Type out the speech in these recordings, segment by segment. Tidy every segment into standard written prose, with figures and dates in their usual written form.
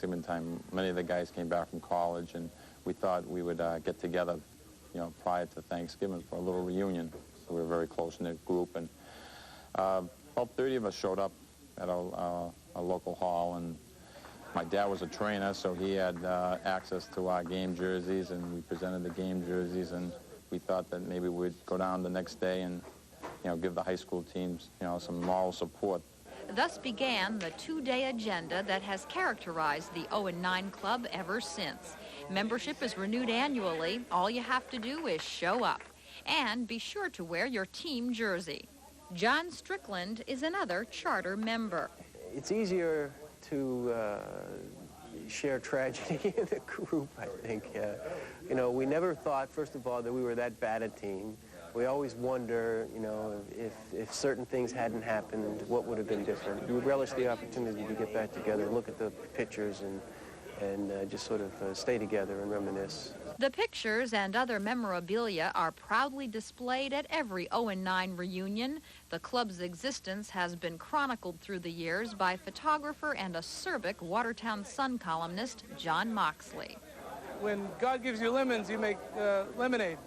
Time, many of the guys came back from college, and we thought we would get together, prior to Thanksgiving for a little reunion. So we were a very close-knit group, and about 30 of us showed up at a local hall, and my dad was a trainer, so he had access to our game jerseys, and we presented the game jerseys, and we thought that maybe we'd go down the next day and, give the high school teams, some moral support. Thus began the two-day agenda that has characterized the 0-9 club ever since. Membership is renewed annually. All you have to do is show up. And be sure to wear your team jersey. John Strickland is another charter member. It's easier to share tragedy in the group, I think. We never thought, first of all, that we were that bad a team. We always wonder, if certain things hadn't happened, what would have been different. We relish the opportunity to get back together and look at the pictures and just sort of stay together and reminisce. The pictures and other memorabilia are proudly displayed at every 0-9 reunion. The club's existence has been chronicled through the years by photographer and acerbic Watertown Sun columnist John Moxley. When God gives you lemons, you make lemonade.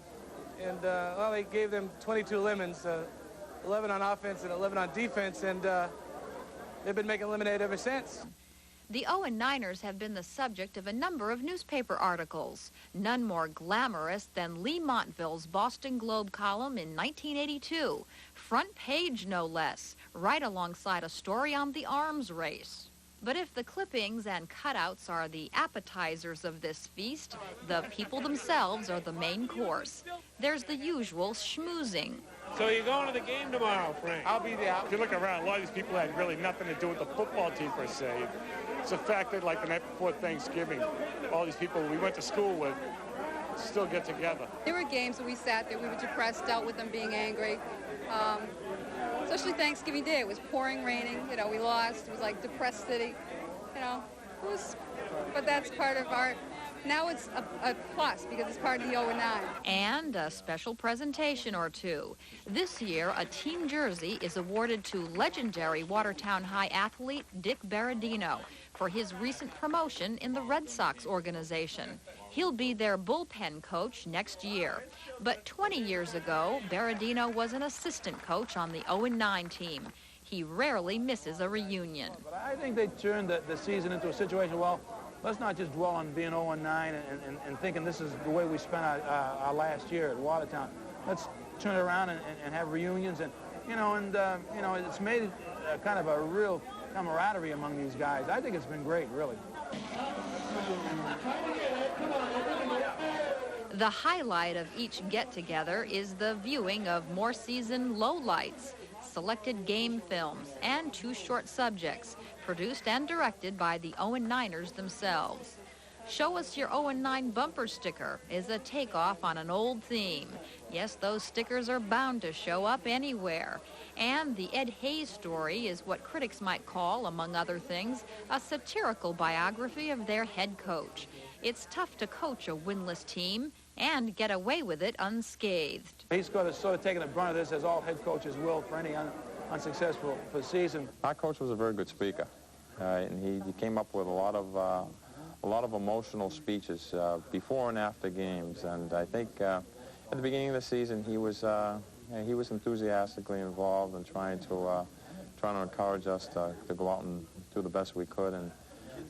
And, they gave them 22 lemons, 11 on offense and 11 on defense, and they've been making lemonade ever since. The 0-9ers have been the subject of a number of newspaper articles, none more glamorous than Lee Montville's Boston Globe column in 1982. Front page, no less, right alongside a story on the arms race. But if the clippings and cutouts are the appetizers of this feast, the people themselves are the main course. There's the usual schmoozing. So you're going to the game tomorrow, Frank? I'll be there. If you look around, a lot of these people had really nothing to do with the football team per se. It's the fact that, like, the night before Thanksgiving, all these people we went to school with still get together. There were games that we sat there, we were depressed, dealt with them being angry. Especially Thanksgiving Day. It was pouring, raining. We lost. It was like depressed city. But that's part of our. Now it's a plus because it's part of the 0-9. And a special presentation or two. This year, a team jersey is awarded to legendary Watertown High athlete Dick Berardino for his recent promotion in the Red Sox organization. He'll be their bullpen coach next year. But 20 years ago, Berardino was an assistant coach on the 0-9 team. He rarely misses a reunion. But I think they turned the season into a situation, well, let's not just dwell on being 0-9 and thinking this is the way we spent our last year at Watertown. Let's turn it around and have reunions, and it's made kind of a real camaraderie among these guys. I think it's been great, really. The highlight of each get-together is the viewing of more season lowlights, selected game films, and 2 short subjects, produced and directed by the 0-9ers themselves. Show Us Your 0-9 bumper sticker is a takeoff on an old theme. Yes, those stickers are bound to show up anywhere. And the Ed Hayes story is what critics might call, among other things, a satirical biography of their head coach. It's tough to coach a winless team and get away with it unscathed. He's sort of taken the brunt of this, as all head coaches will, for any unsuccessful season. Our coach was a very good speaker, and he came up with a lot of emotional speeches before and after games. And I think at the beginning of the season, he was enthusiastically involved in trying to encourage us to go out and do the best we could. And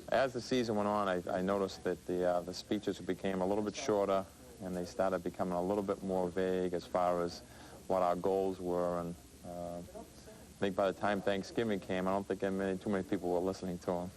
as the season went on, I noticed that the speeches became a little bit shorter, and they started becoming a little bit more vague as far as what our goals were. And I think by the time Thanksgiving came, I don't think too many people were listening to him.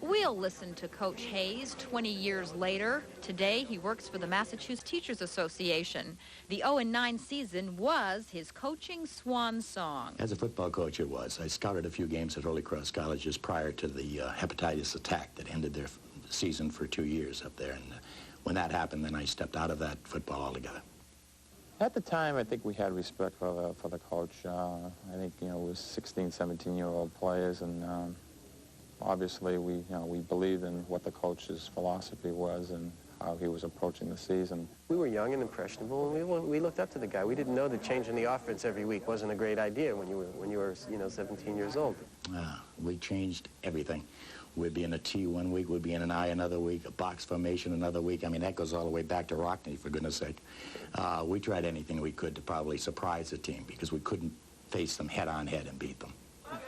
We'll listen to Coach Hayes 20 years later. Today, he works for the Massachusetts Teachers Association. The 0-9 season was his coaching swan song. As a football coach, it was. I scouted a few games at Holy Cross colleges prior to the hepatitis attack that ended their season for 2 years up there. And when that happened, then I stepped out of that football altogether. At the time, I think we had respect for the coach. I think, it was 16, 17-year-old players, and obviously we believed in what the coach's philosophy was and how he was approaching the season. We were young and impressionable, and we looked up to the guy. We didn't know that changing the offense every week wasn't a great idea when you were 17 years old. We changed everything. We'd be in a T one week, we'd be in an I another week, a box formation another week. I mean, that goes all the way back to Rockney, for goodness sake. We tried anything we could to probably surprise the team because we couldn't face them head-on-head and beat them.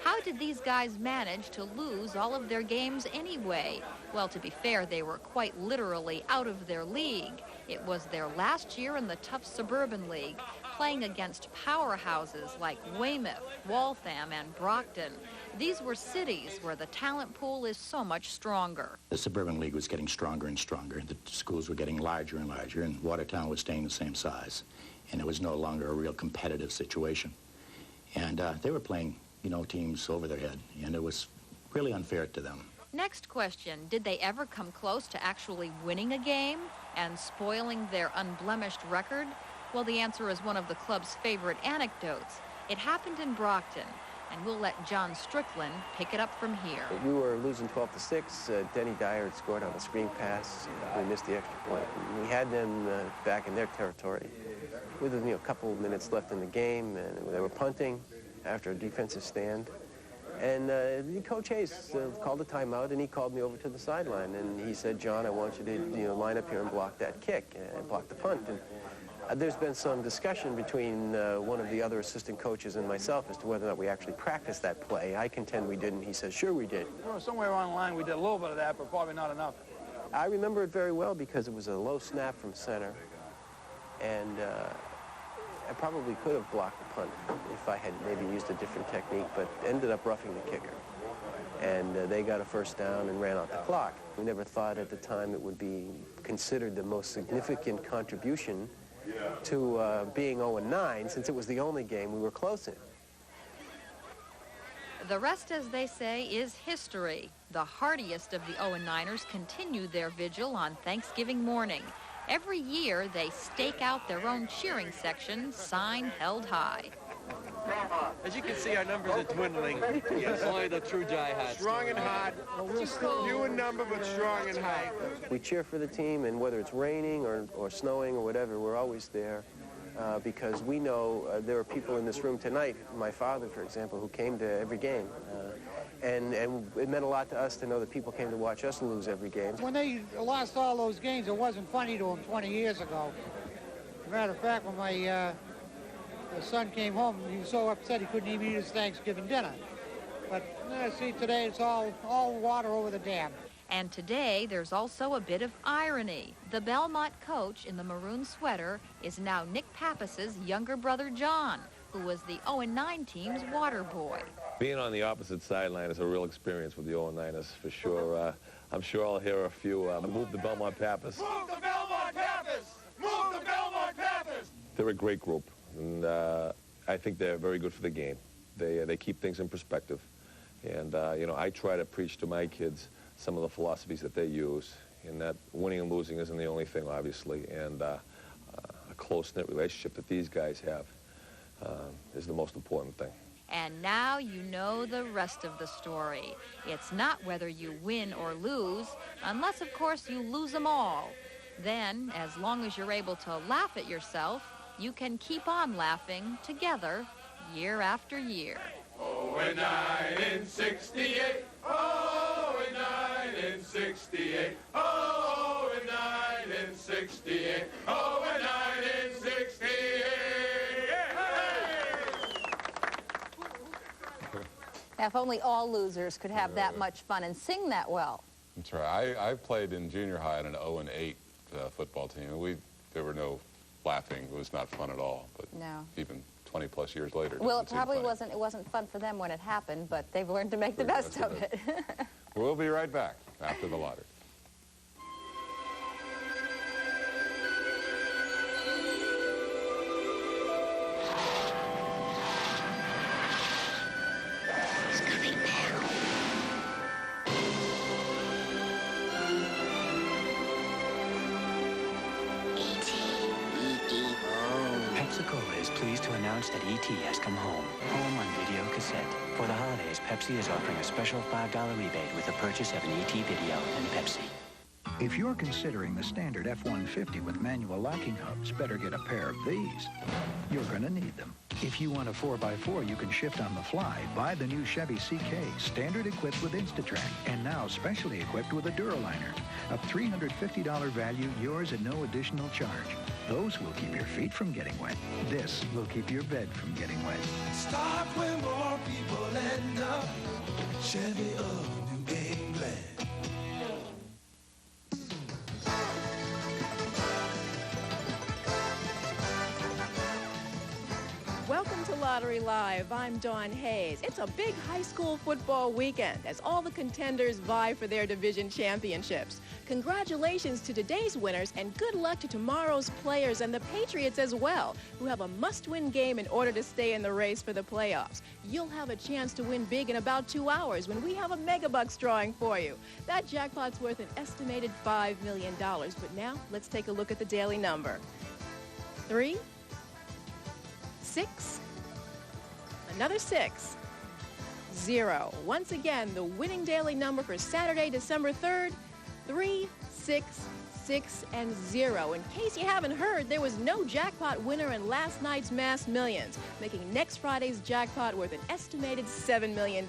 How did these guys manage to lose all of their games anyway? Well, to be fair, they were quite literally out of their league. It was their last year in the tough suburban league, playing against powerhouses like Weymouth, Waltham, and Brockton. These were cities where the talent pool is so much stronger. The suburban league was getting stronger and stronger. The schools were getting larger and larger, and Watertown was staying the same size. And it was no longer a real competitive situation. And they were playing, you know, teams over their head, and it was really unfair to them. Next question, did they ever come close to actually winning a game and spoiling their unblemished record? Well, the answer is one of the club's favorite anecdotes. It happened in Brockton, and we'll let John Strickland pick it up from here. We were losing 12-6. Denny Dyer had scored on a screen pass. We missed the extra point. We had them back in their territory with a couple of minutes left in the game, and they were punting after a defensive stand. And Coach Hayes called a timeout, and he called me over to the sideline, and he said, "John, I want you to line up here and block that kick, and block the punt." And there's been some discussion between one of the other assistant coaches and myself as to whether or not we actually practiced that play. I contend we didn't. He says, "Sure we did." Well, somewhere along the line we did a little bit of that, but probably not enough. I remember it very well because it was a low snap from center, and I probably could have blocked the punt if I had maybe used a different technique, but ended up roughing the kicker. And they got a first down and ran out the clock. We never thought at the time it would be considered the most significant contribution to being 0-9, since it was the only game we were close in. The rest, as they say, is history. The hardiest of the 0-9ers continued their vigil on Thanksgiving morning. Every year, they stake out their own cheering section, sign held high. As you can see, our numbers are dwindling. Yes. Only the true diehards. Strong and hard. Few in number, but strong and high. We cheer for the team, and whether it's raining or snowing or whatever, we're always there because we know there are people in this room tonight, my father, for example, who came to every game. And it meant a lot to us to know that people came to watch us lose every game. When they lost all those games, it wasn't funny to them 20 years ago. As a matter of fact, when my son came home, he was so upset he couldn't even eat his Thanksgiving dinner. But see, today it's all water over the dam. And today, there's also a bit of irony. The Belmont coach in the maroon sweater is now Nick Pappas's younger brother, John, who was the 0-9 team's water boy. Being on the opposite sideline is a real experience with the 0-9ers, for sure. I'm sure I'll hear a few, move the Belmont Pappas. Move the Belmont Pappas! Move the Belmont Pappas! They're a great group, and I think they're very good for the game. They keep things in perspective. And, I try to preach to my kids some of the philosophies that they use, and that winning and losing isn't the only thing, obviously, and a close-knit relationship that these guys have is the most important thing. And now you know the rest of the story. It's not whether you win or lose, unless, of course, you lose them all. Then, as long as you're able to laugh at yourself, you can keep on laughing together year after year. 0-9 in 68, 0-9 in 68, 0-9 in 68, 0-9 in 68. Now, if only all losers could have that much fun and sing that well. That's right. I played in junior high on an 0-8 football team. There were no laughing. It was not fun at all. But no. Even 20-plus years later. Well, it probably wasn't. It wasn't fun for them when it happened, but they've learned to make the best of it. We'll be right back after the lottery. That E.T. has come home on video cassette. For the holidays, Pepsi is offering a special $5 rebate with the purchase of an E.T. video and Pepsi. If you're considering the standard F-150 with manual locking hubs, better get a pair of these. You're going to need them. If you want a 4x4 you can shift on the fly, buy the new Chevy CK, standard equipped with InstaTrack, and now specially equipped with a Duraliner. A $350 value, yours at no additional charge. Those will keep your feet from getting wet. This will keep your bed from getting wet. Stop where more people end up. Chevy of New England. Welcome to Lottery Live. I'm Dawn Hayes. It's a big high school football weekend as all the contenders vie for their division championships. Congratulations to today's winners and good luck to tomorrow's players and the Patriots as well, who have a must-win game in order to stay in the race for the playoffs. You'll have a chance to win big in about 2 hours when we have a Megabucks drawing for you. That jackpot's worth an estimated $5 million. But now, let's take a look at the daily number. 3, 6, another 6, 0. Once again, the winning daily number for Saturday, December 3rd, 3, 6, 6, and 0. In case you haven't heard, there was no jackpot winner in last night's Mass Millions, making next Friday's jackpot worth an estimated $7 million.